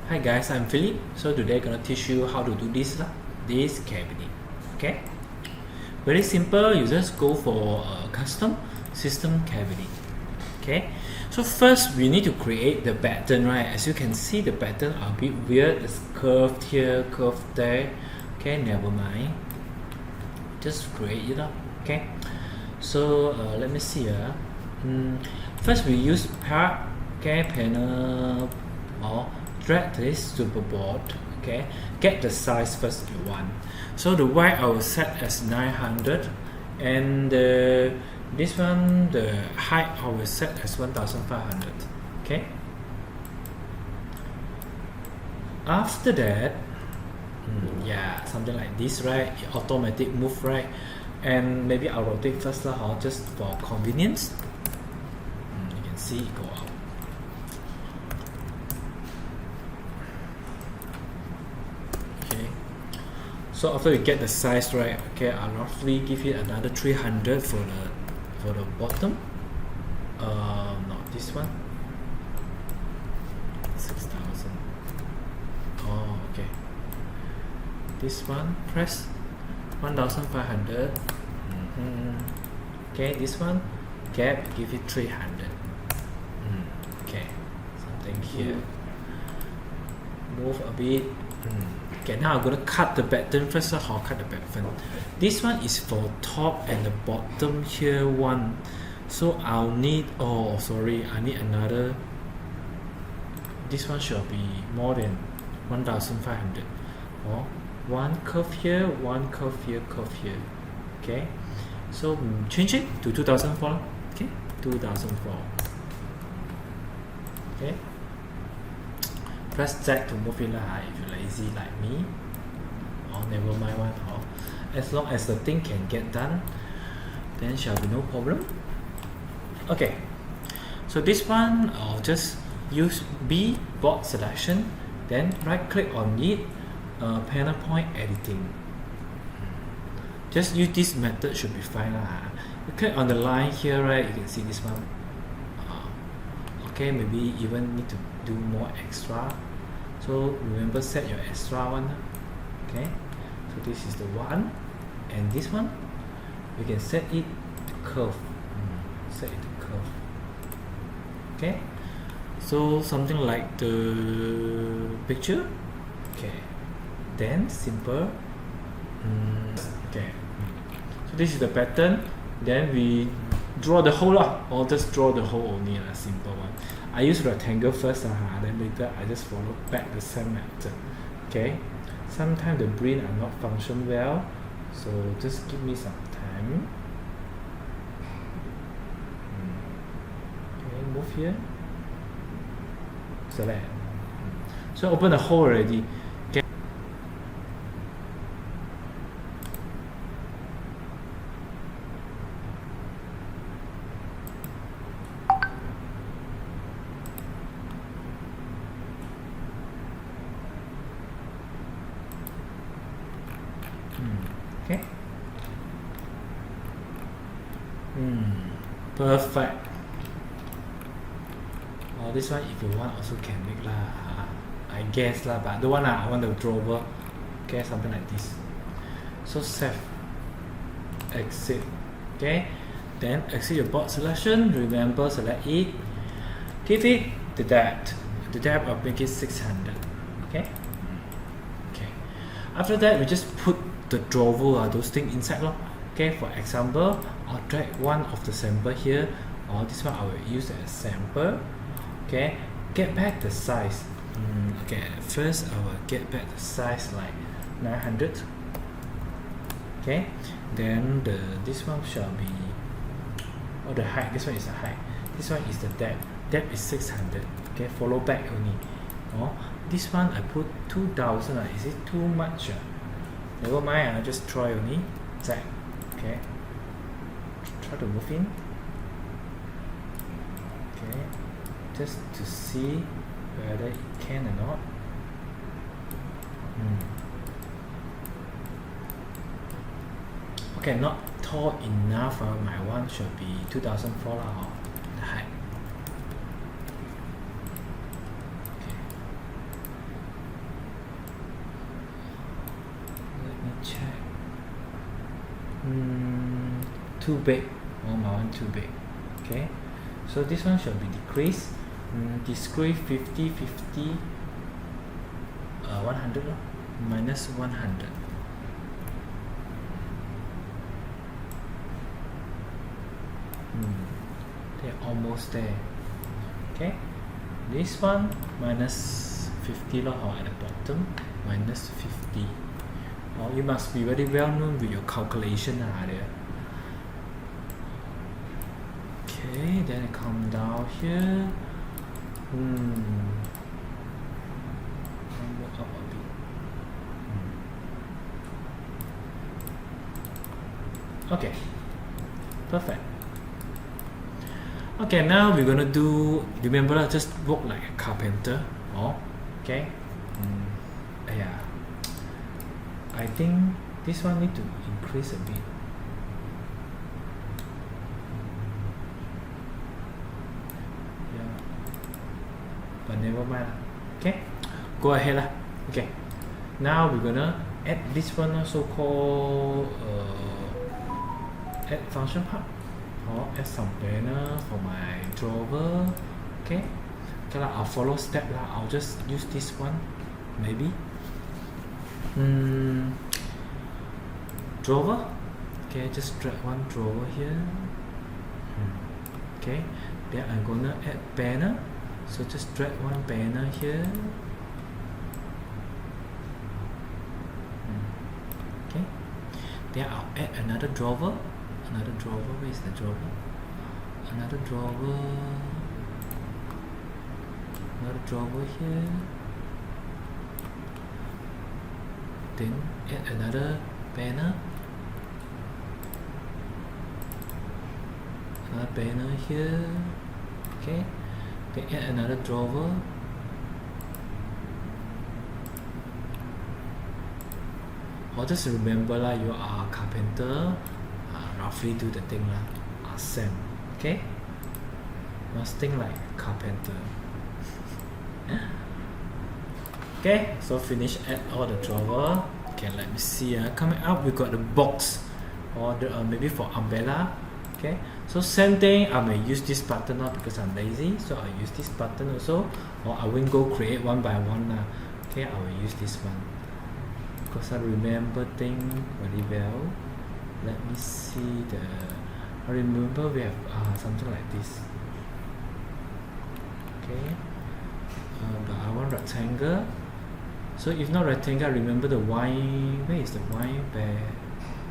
Hi guys, I'm Philip. So today I'm gonna teach you how to do this cabinet. Okay, very simple. You just go for a custom system cabinet. Okay, so first we need to create the pattern, right? As you can see, the pattern are a bit weird. It's curved here, curved there. Okay, never mind. Just create it up. Okay, so let me see. First we use part. Okay, panel or drag this to the board. Okay, get the size first you want. So the white I will set as 900, and this one, the height I will set as 1500. Okay, after that, yeah, something like this, right? Automatic move, right? And maybe I'll rotate first or just for convenience. You can see it go out. So after you get the size right, okay, I'll roughly give it another 300 for the bottom. Not this one. 6,000. Oh, okay. This one, press 1,500. Okay, this one, gap, give it 300. Okay, something here. Move a bit. Okay, now I'm gonna cut the pattern first. I'll cut the pattern. This one is for top and the bottom here one. So I'll need, oh sorry, I need another. This one should be more than 1,500. Oh, one curve here, one curve here, curve here. Okay, so change it to 2004. Okay, 2004. Okay. Press Z to move it if you're lazy like me, or never mind one. Or as long as the thing can get done, then shall be no problem. Okay, so this one I'll just use B board selection, then right click on it, panel point editing. Just use this method, should be fine. You click on the line here, right? You can see this one. Okay, maybe even need to do more extra. So remember, set your extra one. Okay, so this is the one, and this one we can set it to curve. Set it to curve. Okay, so something like the picture. Okay, then simple. Okay, so this is the pattern. Then we draw the hole or just draw the hole only, a simple one. I use rectangle first, then later I just follow back the same method. Okay, sometimes the brain are not function well, so just give me some time. Okay, move here, select. So open the hole already. Okay. Okay. Perfect. This one if you want also can make I guess but the one I want the drawer. Okay, something like this. So save, exit. Okay, then exit your board selection. Remember, select it. Give it the depth. The depth I'll make it 600. Okay. Okay. After that, we just put the drawer, those things inside. Okay, for example, I'll drag one of the sample here, or this one I will use as sample. Okay, get back the size. Okay, first I will get back the size like 900. Okay, then this one shall be, the height. This one is the height. This one is the depth. Depth is 600. Okay, follow back only. This one I put 2,000. Is it too much? Never mind. I just try only. Zack. Okay. Try to move in. Okay. Just to see whether it can or not. Okay, not tall enough. My one should be 2004 the height. Okay. too big. Oh, my one too big. Okay, so this one should be decreased. Discrete 50 50 100 minus 100. They're almost there. Okay, this one minus 50 or at the bottom minus 50. Oh, you must be very well known with your calculation there. Okay, then it come down here. Up a bit. Okay, perfect. Okay, now we're gonna do. Remember, just work like a carpenter. Oh, okay. Yeah. I think this one need to increase a bit. Yeah, but never mind. Okay, go ahead lah. Okay, now we're gonna add this one also called add function part, or add some banner for my drawer. Okay, I'll follow step lah. I'll just use this one, maybe. Drawer. Okay, just drag one drawer here. Okay, then I'm gonna add banner, so just drag one banner here. Okay, then I'll add another drawer. Where is the drawer? Another drawer here. Then add another banner. Another banner here. Okay, then add another drawer. Or just remember lah, you are a carpenter. Roughly do the thing lah. Same. Okay, must think like a carpenter. Okay, so finish add all the drawer. Okay, let me see. Coming up, we got the box, or the, maybe for umbrella. Okay, so same thing. I may use this button now because I'm lazy, so I use this button also, or I won't go create one by one now. Okay, I will use this one because I remember thing very well. Let me see the. I remember we have something like this. Okay, but I want rectangle. So if not rectangle, remember the wine. Where is the wine bear?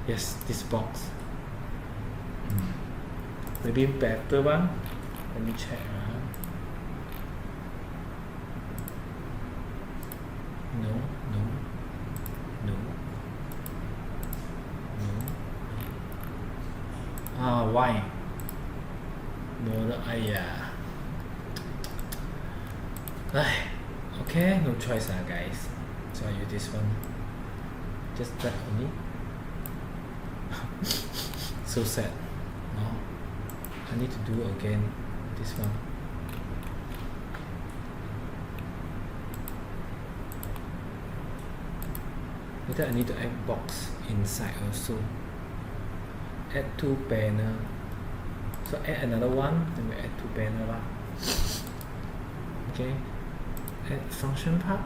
Yes, this box. Maybe better one. Let me check. No. Wine. No, okay, no choice guys. So I use this one. Just drag only. So sad. No, I need to do again this one. Later I need to add box inside also. Add two banner. So add another one, then we add two banner lah. Okay. Add function part.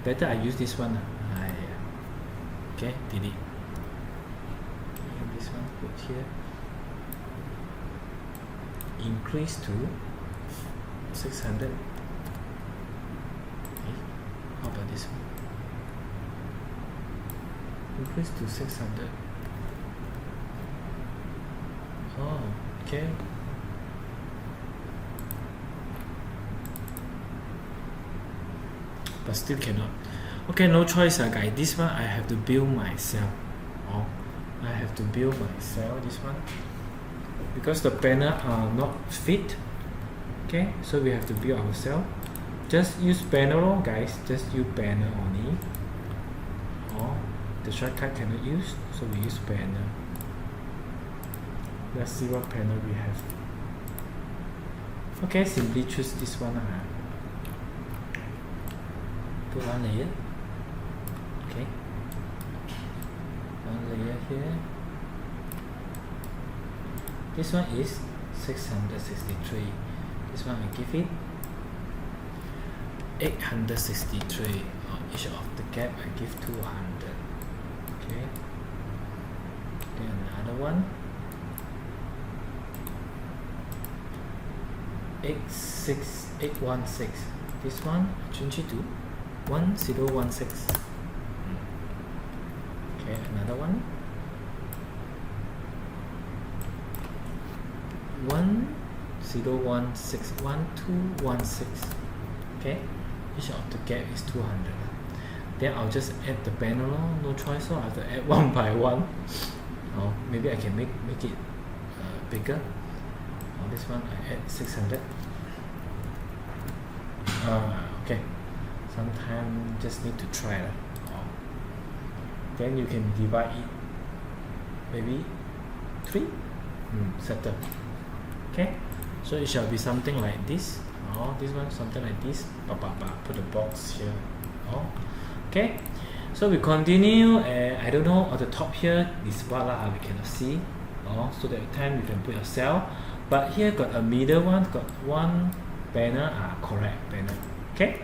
Better I use this one. Okay, delete. And this one put here. Increase to 600. Okay. How about this one? Increase to 600. Oh, okay. But still cannot. Okay, no choice guys. This one I have to build myself. Oh, I have to build myself this one because the panel are not fit. Okay, so we have to build ourselves. Just use panel guys. Just use panel only. Oh, the shortcut cannot use, so we use panel. Let's see what panel we have. Okay, simply choose this one. Put one layer. Okay. One layer here. This one is 663. This one I give it 863. Each of the gap I give 200. Okay. Then another one 816. This one change it to 1016. Okay, another one 1016 1216. Okay, each of the gap is 200. Then I'll just add the panel, no choice, so I have to add one by one. Or maybe I can make it bigger. On this one I add 600. Okay, sometimes just need to try that. Then you can divide it maybe 3. Settle. Okay, so it shall be something like this. This one something like this. Put the box here. Okay, so we continue. I don't know on the top here is what we cannot see. So that time you can put your cell. But here got a middle one, got one banner. Correct banner. Okay.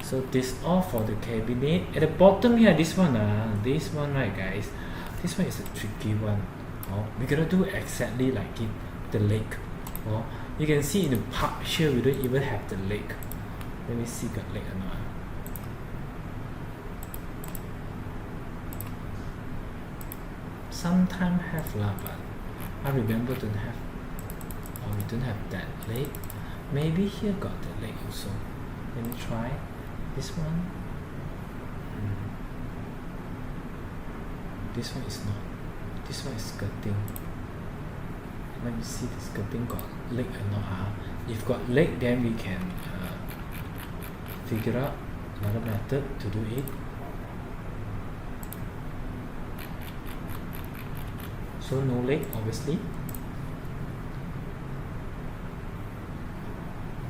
So this all for the cabinet. At the bottom here, this one right guys, this one is a tricky one. We cannot do exactly like it, the leg. You can see in the part here we don't even have the leg. Let me see got leg or not. Sometimes have lah, but I remember don't have. We don't have that leg. Maybe here got the leg also. Let me try this one. This one is not. This one is skirting. Let me see the skirting got leg or not. If got leg, then we can figure out another method to do it. So no leg, obviously.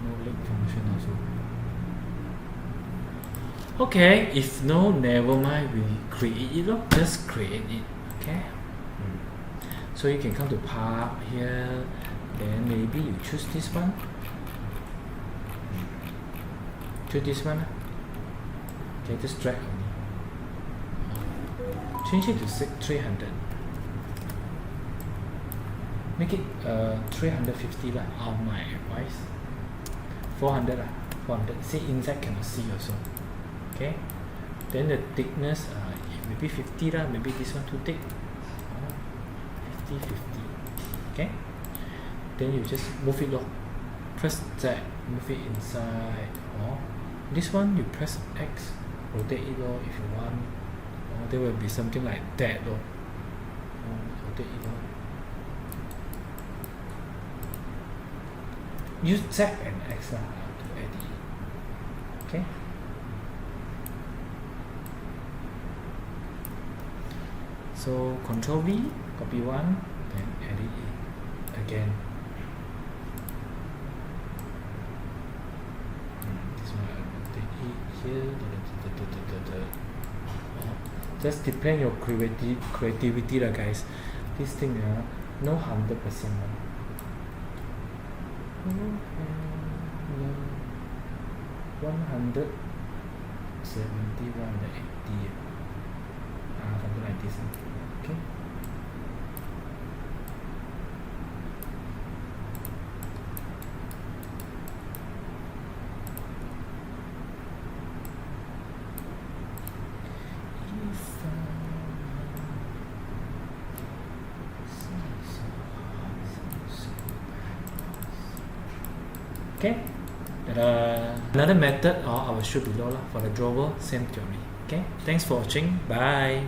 No leg function also. Okay, if no, never mind, we create it. Just create it. Okay. So you can come to part here, then maybe you choose this one. Choose this one. Okay, just drag only. Change it to 300. Make it 350 lah. My advice. 400 lah. 400. See inside cannot see also. Okay. Then the thickness maybe 50 lah. Maybe this one too thick. 50. Okay. Then you just move it press Z, move it inside. This one you press X, rotate it if you want. There will be something like that. Rotate it. Use Z and X to add it. Okay. So Control V, copy one, then edit it again. This one I will take it here. Just depend your creativity lah, guys. This thing no 100%. 170, 180. Something like this. Okay. Okay. Another method I will show below for the drawer, same theory. Okay. Thanks for watching. Bye.